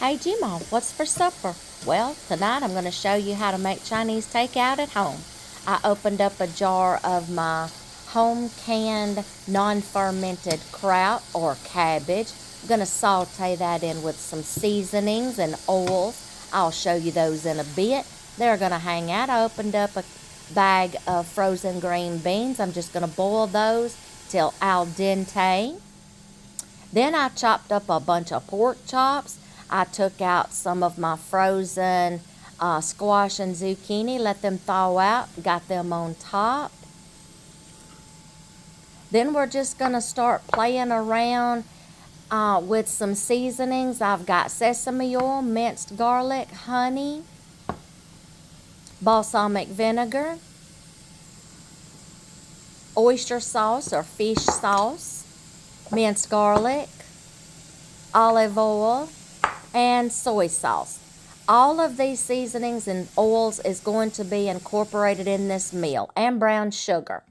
Hey Jima, what's for supper? Well, tonight I'm going to show you how to make Chinese takeout at home. I opened up a jar of my home canned non-fermented kraut or cabbage. I'm going to saute that in with some seasonings and oils. I'll show you those in a bit. They're going to hang out. I opened up a bag of frozen green beans. I'm just going to boil those till al dente. Then I chopped up a bunch of pork chops. I took out some of my frozen squash and zucchini, let them thaw out, got them on top. Then we're just going to start playing around with some seasonings. I've got sesame oil, minced garlic, honey, balsamic vinegar, oyster sauce or fish sauce, minced garlic, olive oil, and soy sauce. All of these seasonings and oils is going to be incorporated in this meal, and brown sugar.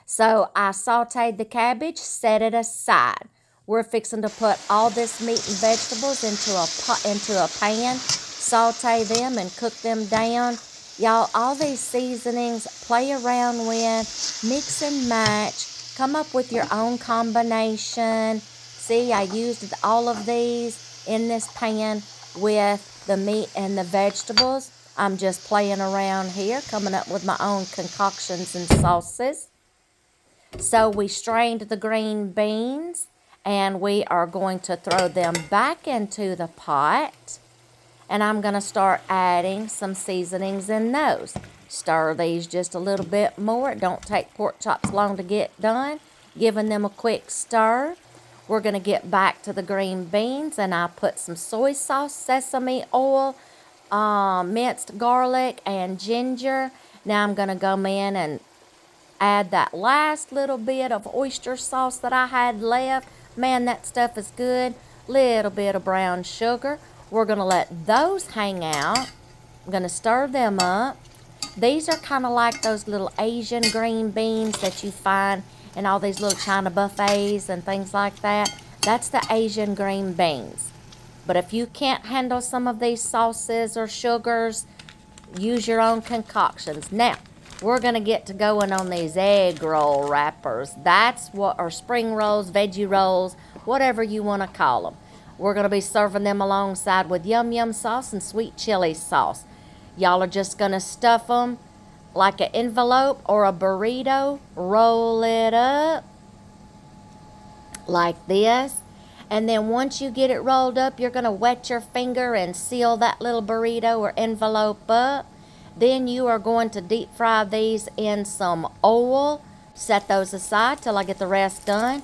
So I sauteed the cabbage, set it aside. We're fixing to put all this meat and vegetables into a pan, saute them and cook them down. Y'all, all these seasonings, play around with, mix and match, come up with your own combination. See, I used all of these in this pan with the meat and the vegetables. I'm just playing around here, coming up with my own concoctions and sauces. So we strained the green beans, and we are going to throw them back into the pot. And I'm going to start adding some seasonings in those. Stir these just a little bit more. It don't take pork chops long to get done. Giving them a quick stir. We're going to get back to the green beans, and I put some soy sauce, sesame oil, minced garlic, and ginger. Now I'm going to go in and add that last little bit of oyster sauce that I had left. Man, that stuff is good. Little bit of brown sugar. We're going to let those hang out. I'm going to stir them up. These are kind of like those little Asian green beans that you find in all these little China buffets and things like that. That's the Asian green beans. But if you can't handle some of these sauces or sugars, use your own concoctions. Now, we're going to get to going on these egg roll wrappers. That's what, or spring rolls, veggie rolls, whatever you want to call them. We're going to be serving them alongside with yum yum sauce and sweet chili sauce. Y'all are just going to stuff them like an envelope or a burrito, roll it up like this. And then once you get it rolled up, you're going to wet your finger and seal that little burrito or envelope up. Then you are going to deep fry these in some oil. Set those aside till I get the rest done.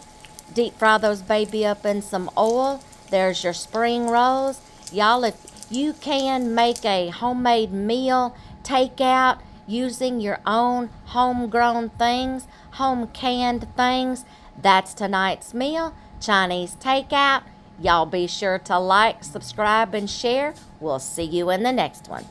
Deep fry those baby up in some oil. There's your spring rolls. Y'all, if you can make a homemade meal, takeout, using your own homegrown things, home canned things, that's tonight's meal, Chinese Takeout. Y'all be sure to like, subscribe, and share. We'll see you in the next one.